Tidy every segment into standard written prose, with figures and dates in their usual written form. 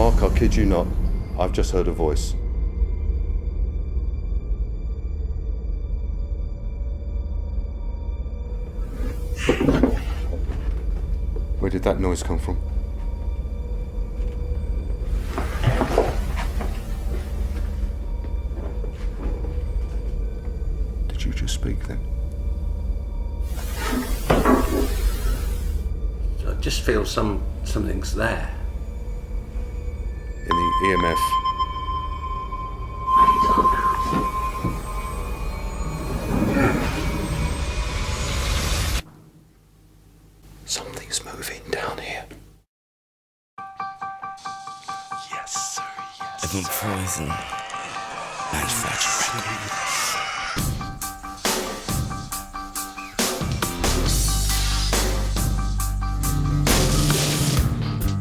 Mark, I kid you not, I've just heard a voice. Where did that noise come from? Did you just speak then? I just feel something's there. In the EMF. Something's moving down here. Yes, sir, yes. I've been poisoned. Manufactured records.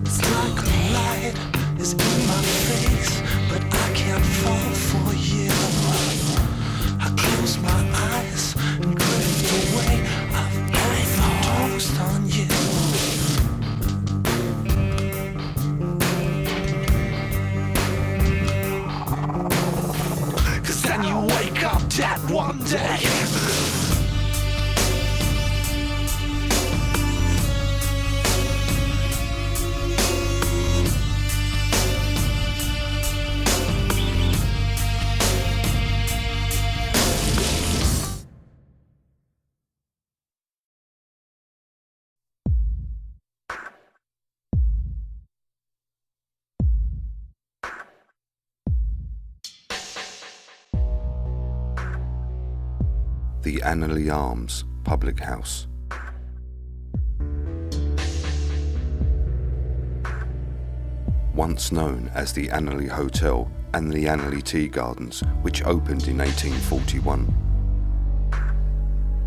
It's like a light is in my face, but I can't fall for you. I close my eyes and drift away. I've overdosed on you. Cause then you wake up dead one day. The Anerley Arms public house. Once known as the Anerley Hotel and the Anerley Tea Gardens, which opened in 1841.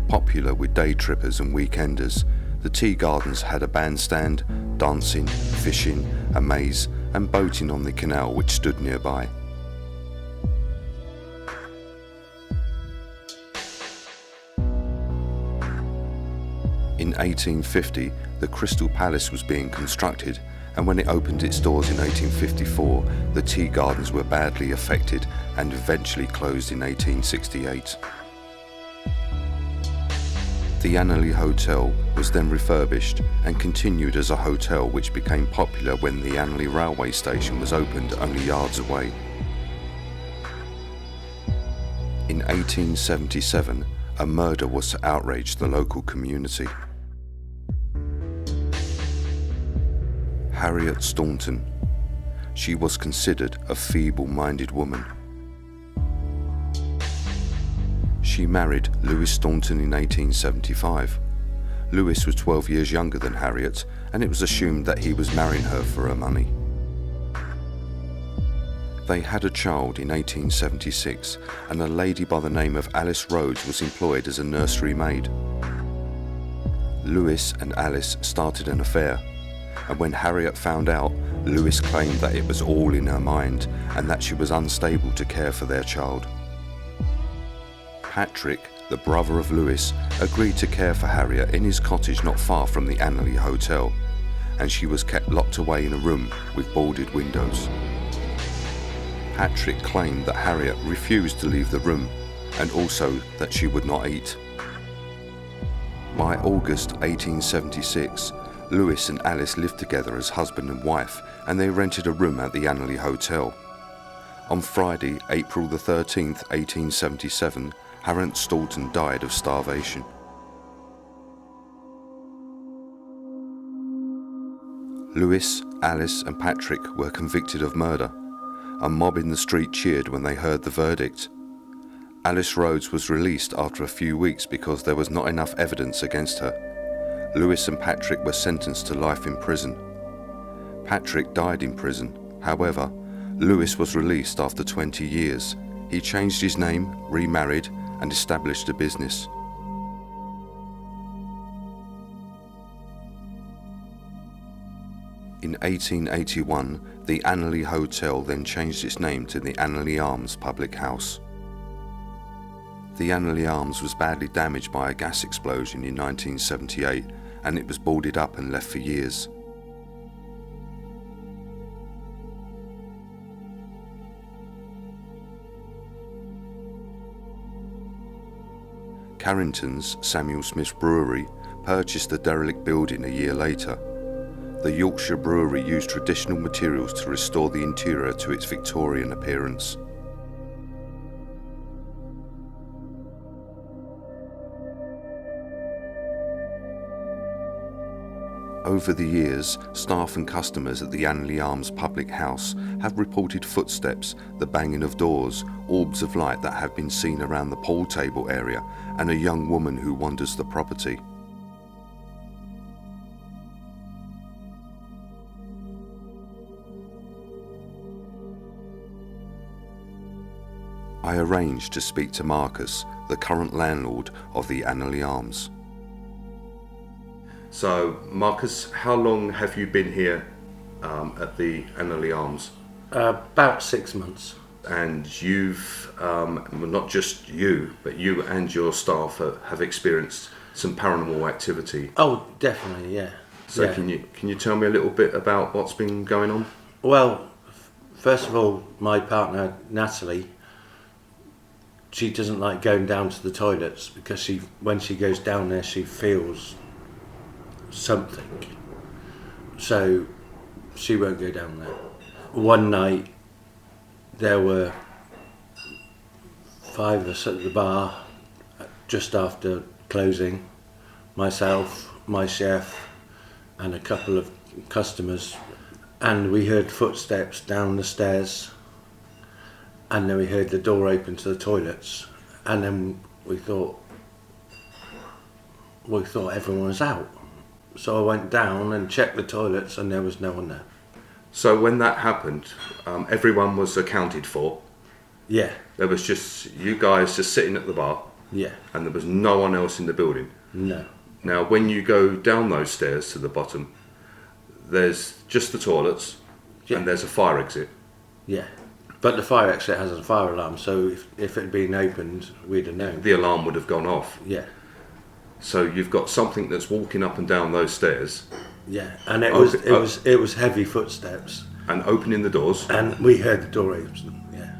Popular with day trippers and weekenders, the Tea Gardens had a bandstand, dancing, fishing, a maze and boating on the canal which stood nearby. In 1850, the Crystal Palace was being constructed, and when it opened its doors in 1854, the Tea Gardens were badly affected and eventually closed in 1868. The Anerley Hotel was then refurbished and continued as a hotel, which became popular when the Anerley railway station was opened only yards away. In 1877, a murder was to outrage the local community. Harriet Staunton. She was considered a feeble-minded woman. She married Louis Staunton in 1875. Louis was 12 years younger than Harriet, and it was assumed that he was marrying her for her money. They had a child in 1876, and a lady by the name of Alice Rhodes was employed as a nursery maid. Louis and Alice started an affair, and when Harriet found out, Louis claimed that it was all in her mind and that she was unstable to care for their child. Patrick, the brother of Louis, agreed to care for Harriet in his cottage not far from the Anerley Hotel, and she was kept locked away in a room with boarded windows. Patrick claimed that Harriet refused to leave the room and also that she would not eat. By August 1876, Louis and Alice lived together as husband and wife, and they rented a room at the Anerley Hotel. On Friday, April the 13th, 1877, Harriet Staunton died of starvation. Louis, Alice and Patrick were convicted of murder. A mob in the street cheered when they heard the verdict. Alice Rhodes was released after a few weeks because there was not enough evidence against her. Louis and Patrick were sentenced to life in prison. Patrick died in prison. However, Louis was released after 20 years. He changed his name, remarried, and established a business. In 1881, the Anerley Hotel then changed its name to the Anerley Arms public house. The Anerley Arms was badly damaged by a gas explosion in 1978, and it was boarded up and left for years. Carrington's, Samuel Smith's brewery, purchased the derelict building a year later. The Yorkshire brewery used traditional materials to restore the interior to its Victorian appearance. Over the years, staff and customers at the Anerley Arms public house have reported footsteps, the banging of doors, orbs of light that have been seen around the pool table area, and a young woman who wanders the property. I arranged to speak to Marcus, the current landlord of the Anerley Arms. So, Marcus, how long have you been here at the Anerley Arms? About 6 months. And you've, well, not just you, but you and your staff have experienced some paranormal activity. Oh, definitely, yeah. So yeah. Can you tell me a little bit about what's been going on? Well, first of all, my partner, Natalie, she doesn't like going down to the toilets because when she goes down there, she feels something. So she won't go down there. One night, there were 5 of us at the bar just after closing. Myself, my chef, and a couple of customers. And we heard footsteps down the stairs. And then we heard the door open to the toilets, and then we thought everyone was out. So I went down and checked the toilets, and there was no one there. So when that happened, everyone was accounted for. Yeah. There was just you guys just sitting at the bar. Yeah. And there was no one else in the building. No. Now, when you go down those stairs to the bottom, there's just the toilets, Yeah. and there's a fire exit. Yeah. But the fire exit has a fire alarm, so if it had been opened, we'd have known. The alarm would have gone off. Yeah. So you've got something that's walking up and down those stairs. Yeah. And it was heavy footsteps. And opening the doors. And we heard the door open. Yeah.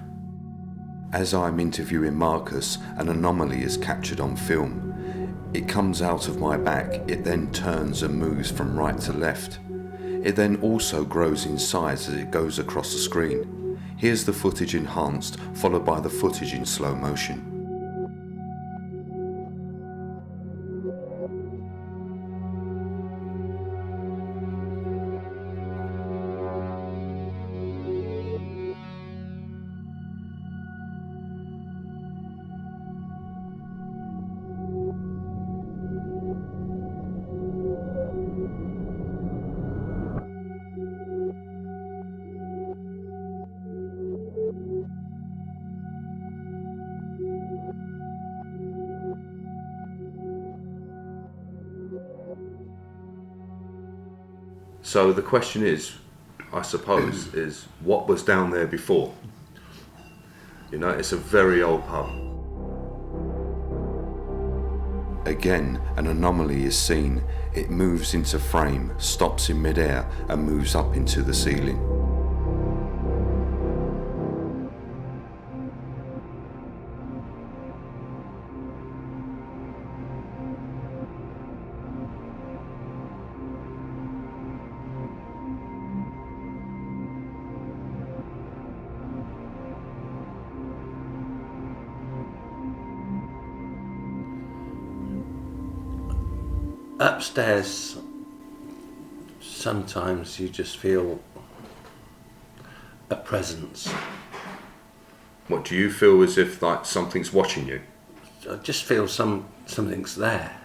As I'm interviewing Marcus, an anomaly is captured on film. It comes out of my back, it then turns and moves from right to left. It then also grows in size as it goes across the screen. Here's the footage enhanced, followed by the footage in slow motion. So the question is, I suppose, is what was down there before? You know, it's a very old pub. Again, an anomaly is seen. It moves into frame, stops in midair, and moves up into the ceiling. Upstairs, sometimes you just feel a presence. What do you feel as if like something's watching you? I just feel something's there.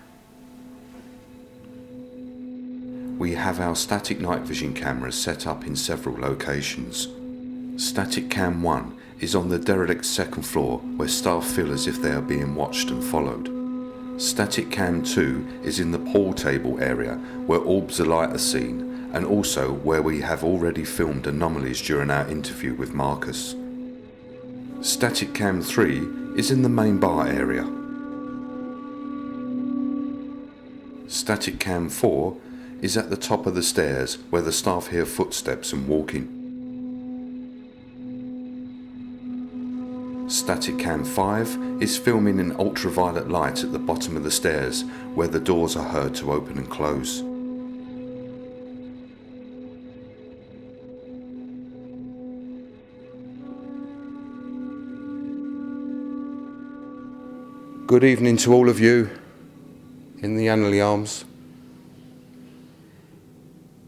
We have our static night vision cameras set up in several locations. Static Cam 1 is on the derelict second floor where staff feel as if they are being watched and followed. Static Cam 2 is in the pool table area where orbs of light are seen, and also where we have already filmed anomalies during our interview with Marcus. Static Cam 3 is in the main bar area. Static Cam 4 is at the top of the stairs where the staff hear footsteps and walking. Static Cam 5 is filming in ultraviolet light at the bottom of the stairs where the doors are heard to open and close. Good evening to all of you in the Anerley Arms.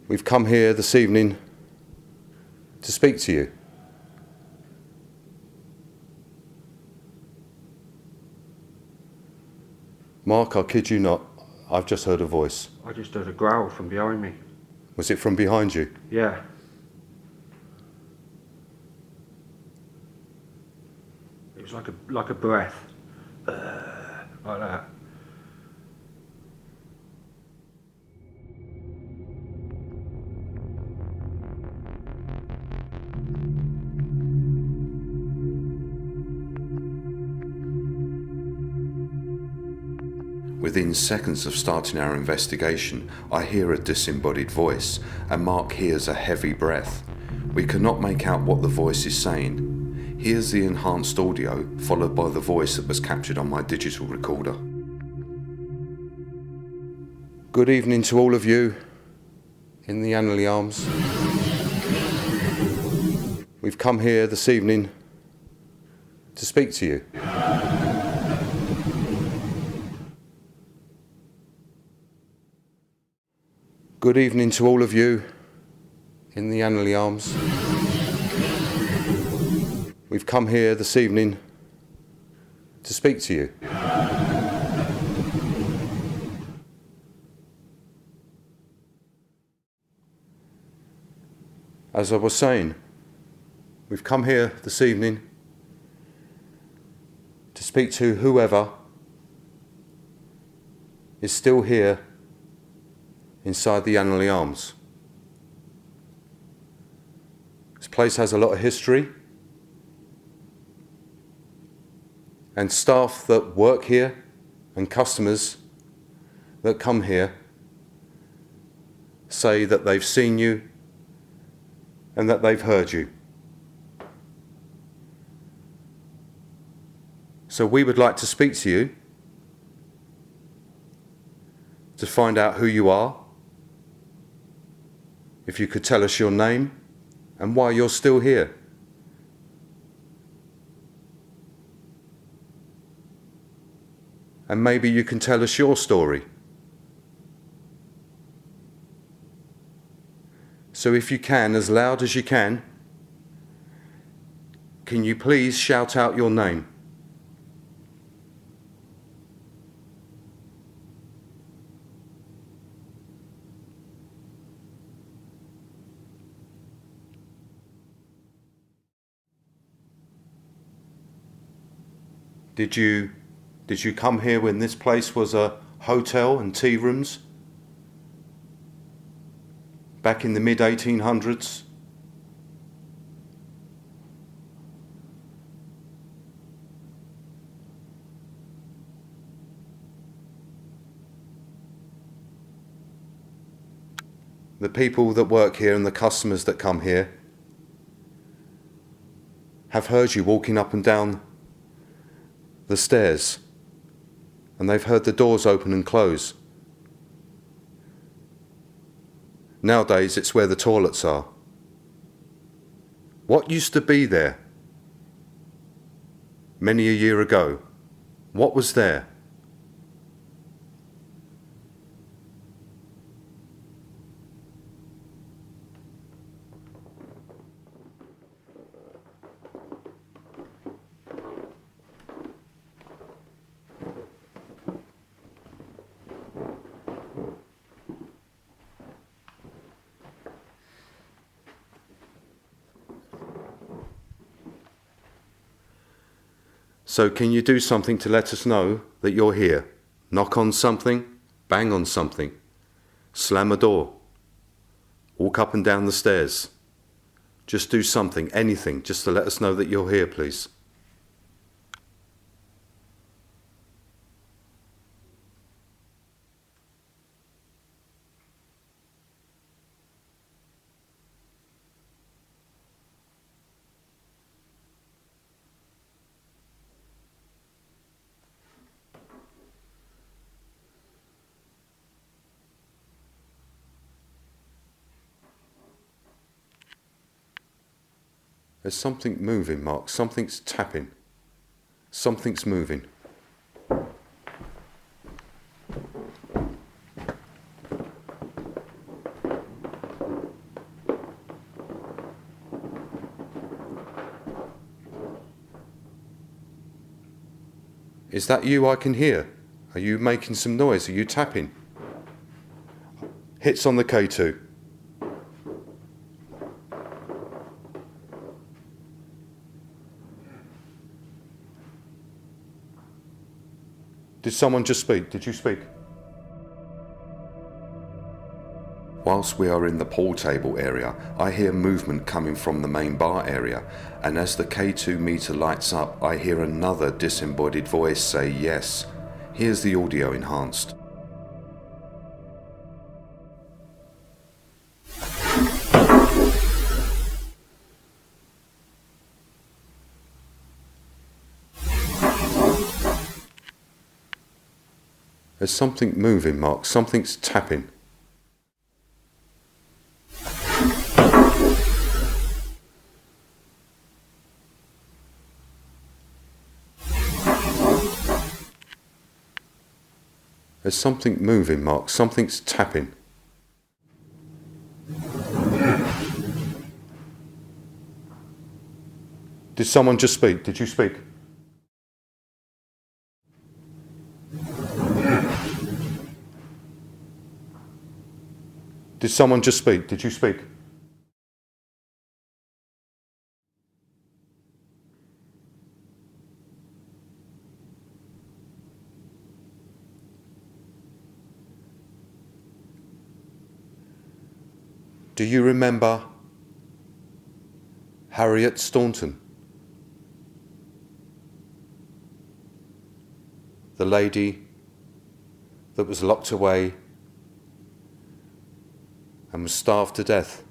We've come here this evening to speak to you. Mark, I kid you not, I've just heard a voice. I just heard a growl from behind me. Was it from behind you? Yeah. It was like a breath. Like that. Within seconds of starting our investigation, I hear a disembodied voice, and Mark hears a heavy breath. We cannot make out what the voice is saying. Here's the enhanced audio, followed by the voice that was captured on my digital recorder. Good evening to all of you in the Anerley Arms. We've come here this evening to speak to you. Good evening to all of you in the Anerley Arms. We've come here this evening to speak to you. As I was saying, we've come here this evening to speak to whoever is still here inside the Anerley Arms. This place has a lot of history, and staff that work here and customers that come here say that they've seen you and that they've heard you. So we would like to speak to you to find out who you are. If you could tell us your name and why you're still here. And maybe you can tell us your story. So if you can, as loud as you can you please shout out your name? Did you come here when this place was a hotel and tea rooms? Back in the mid-1800s? The people that work here and the customers that come here have heard you walking up and down the stairs, and they've heard the doors open and close. Nowadays it's where the toilets are. What used to be there many a year ago? What was there? So can you do something to let us know that you're here? Knock on something, bang on something, slam a door, walk up and down the stairs. Just do something, anything, just to let us know that you're here, please. There's something moving, Mark. Something's tapping. Something's moving. Is that you I can hear? Are you making some noise? Are you tapping? Hits on the K2. Did someone just speak? Did you speak? Whilst we are in the pool table area, I hear movement coming from the main bar area, and as the K2 meter lights up, I hear another disembodied voice say yes. Here's the audio enhanced. There's something moving, Mark. Something's tapping. There's something moving, Mark. Something's tapping. Did someone just speak? Did you speak? Did someone just speak? Did you speak? Do you remember Harriet Staunton? The lady that was locked away and was starved to death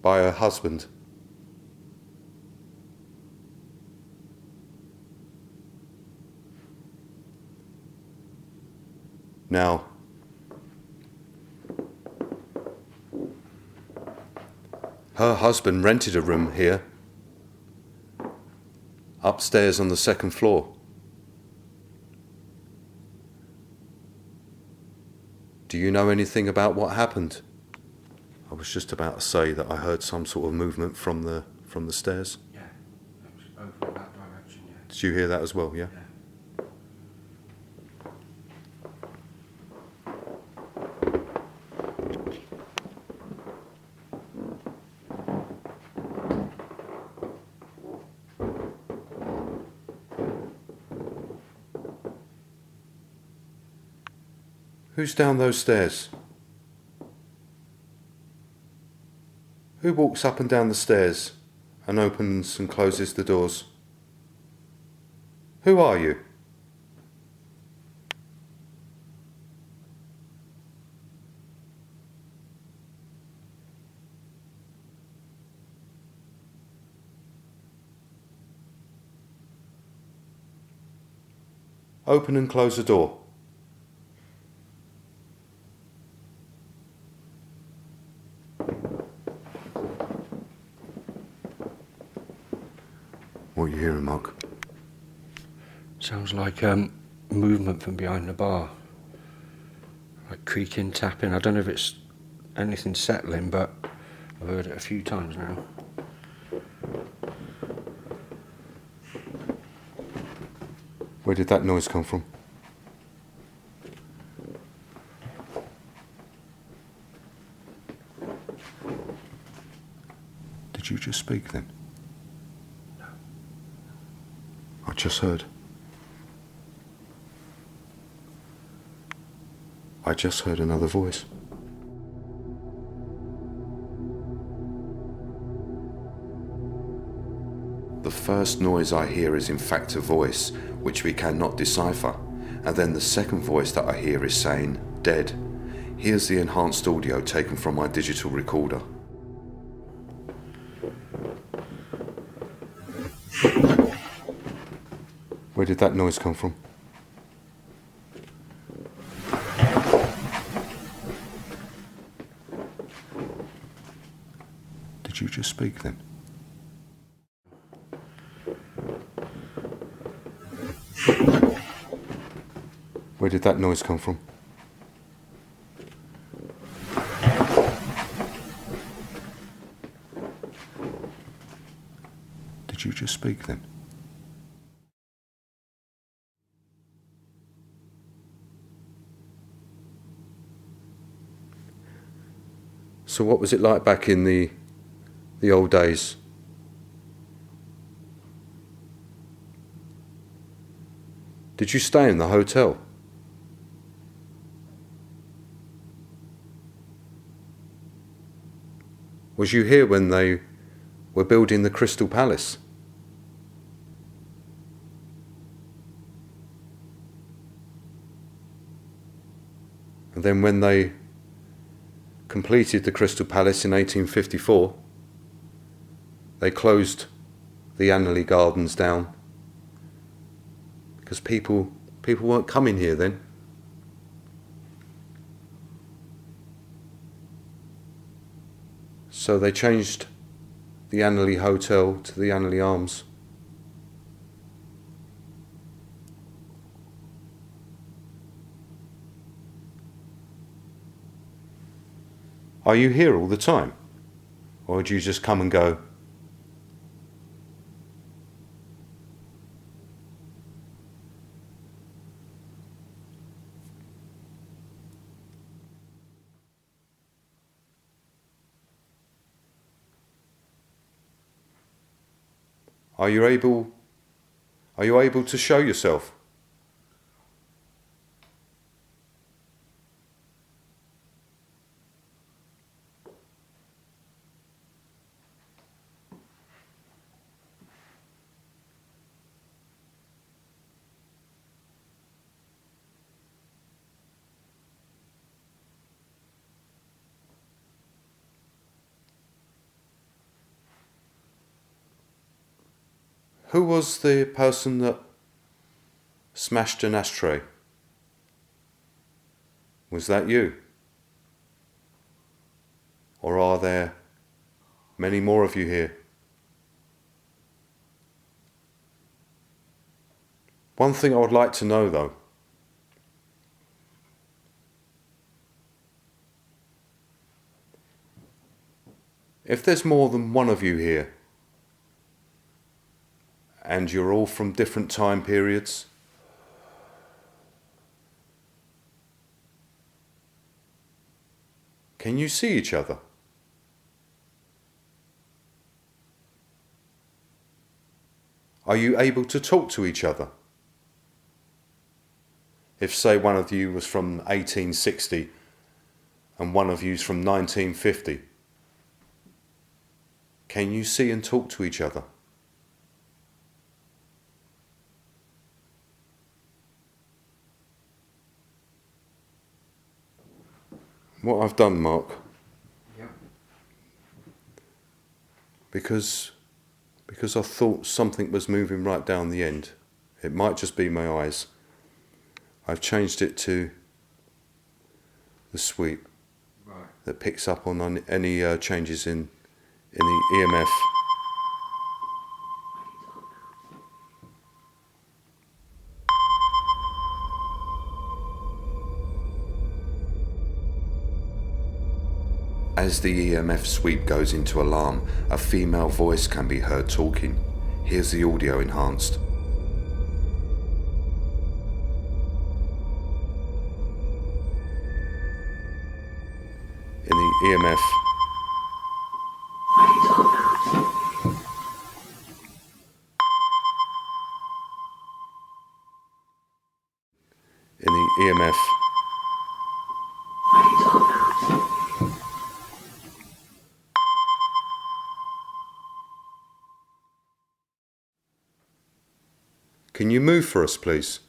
by her husband. Now, her husband rented a room here, upstairs on the second floor. Do you know anything about what happened? I was just about to say that I heard some sort of movement from the stairs. Yeah, it was over in that direction, yeah. Did you hear that as well, yeah? Yeah. Who's down those stairs? Who walks up and down the stairs and opens and closes the doors? Who are you? Open and close the door. What are you hearing, Mark? Sounds like movement from behind the bar. Like creaking, tapping. I don't know if it's anything settling, but I've heard it a few times now. Where did that noise come from? Did you just speak then? I just heard. I just heard another voice. The first noise I hear is in fact a voice, which we cannot decipher, and then the second voice that I hear is saying, dead. Here's the enhanced audio taken from my digital recorder. Where did that noise come from? Did Did you just speak then? Where did that noise come from? Did you just speak then? So what was it like back in the old days? Did you stay in the hotel? Was you here when they were building the Crystal Palace? And then when they completed the Crystal Palace in 1854, they closed the Anerley Gardens down because people weren't coming here then. So they changed the Anerley Hotel to the Anerley Arms. Are you here all the time? Or do you just come and go? Are you able to show yourself? Who was the person that smashed an ashtray? Was that you? Or are there many more of you here? One thing I would like to know though, if there's more than one of you here, and you're all from different time periods, can you see each other? Are you able to talk to each other? If, say, one of you was from 1860 and one of you's from 1950, can you see and talk to each other? What I've done, Mark, because I thought something was moving right down the end, it might just be my eyes, I've changed it to the sweep that picks up on any changes in the EMF. As the EMF sweep goes into alarm, a female voice can be heard talking. Here's the audio enhanced. In the EMF, in the EMF, can you move for us, please?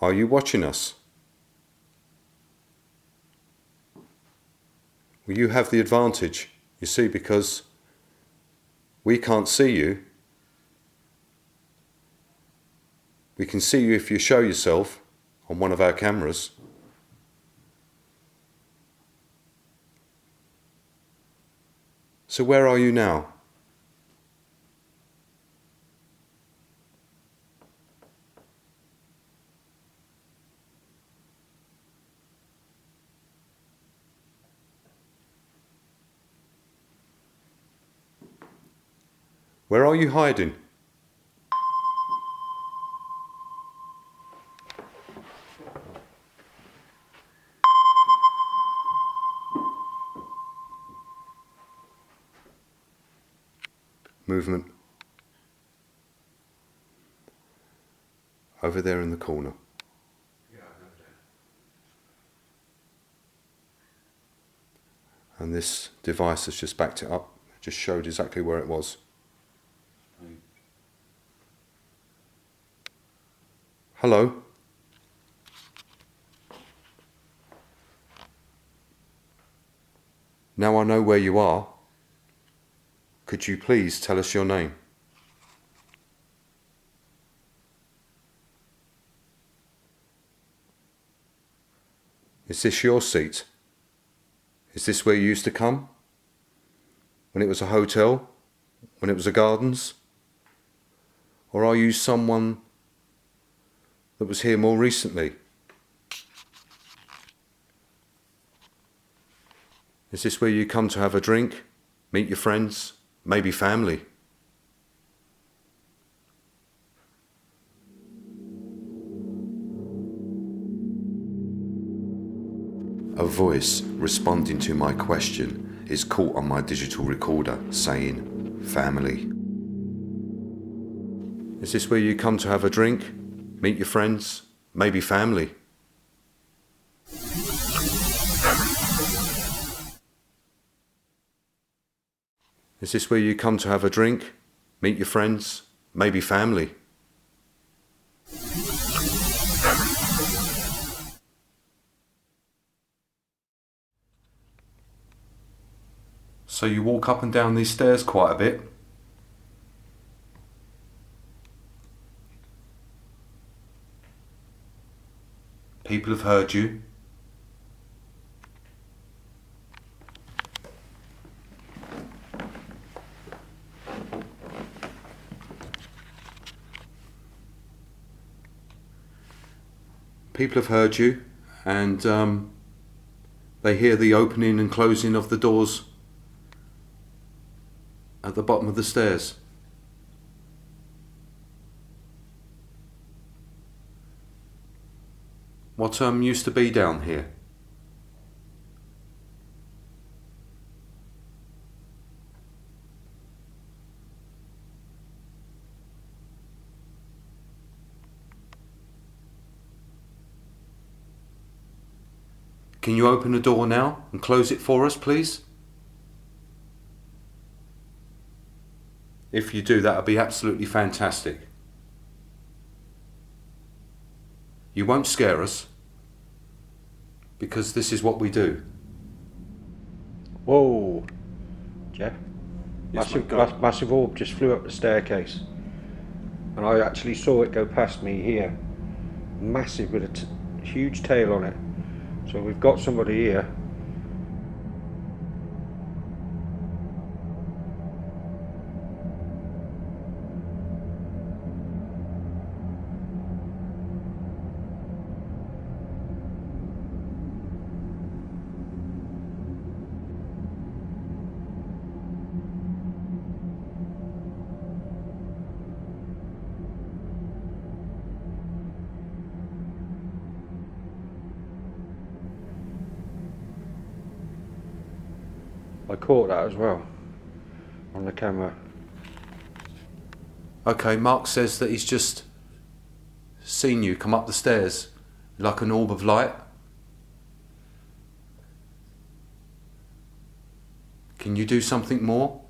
Are you watching us? Well, you have the advantage, you see, because we can't see you. We can see you if you show yourself on one of our cameras. So where are you now? Where are you hiding? Movement. Over there in the corner. And this device has just backed it up. It just showed exactly where it was. Hello? Now I know where you are. Could you please tell us your name? Is this your seat? Is this where you used to come? When it was a hotel? When it was a gardens? Or are you someone that was here more recently? Is this where you come to have a drink, meet your friends, maybe family? A voice responding to my question is caught on my digital recorder saying, family. Is this where you come to have a drink, meet your friends, maybe family? Is this where you come to have a drink, meet your friends, maybe family? So you walk up and down these stairs quite a bit? People have heard you? People have heard you, and they hear the opening and closing of the doors at the bottom of the stairs. What used to be down here? Can you open the door now and close it for us, please? If you do, that would be absolutely fantastic. You won't scare us, because this is what we do. Whoa, Jeff. Yes, mate, go. Massive orb just flew up the staircase. And I actually saw it go past me here. Massive, with a huge tail on it. So we've got somebody here. I caught that as well on the camera. Okay, Mark says that he's just seen you come up the stairs like an orb of light. Can you do something more?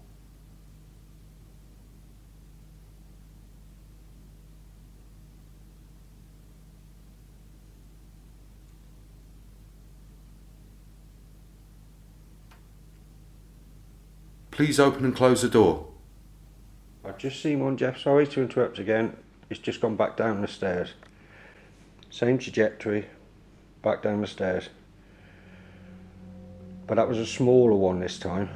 Please open and close the door. I've just seen one, Jeff. Sorry to interrupt again. It's just gone back down the stairs. Same trajectory, back down the stairs. But that was a smaller one this time.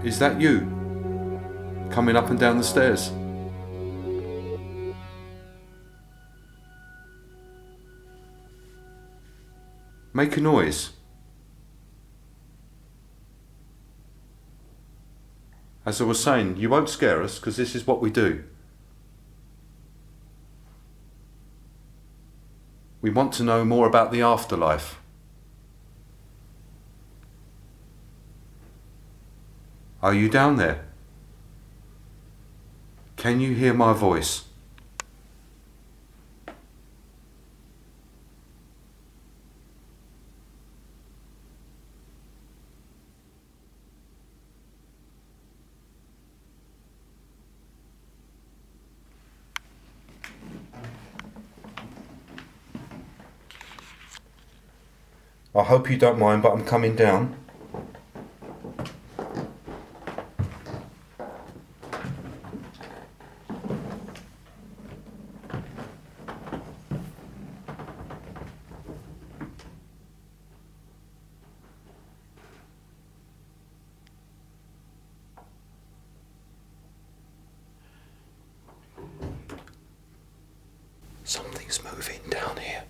Is that you? Coming up and down the stairs? Make a noise. As I was saying, you won't scare us because this is what we do. We want to know more about the afterlife. Are you down there? Can you hear my voice? I hope you don't mind, but I'm coming down. Something's moving down here.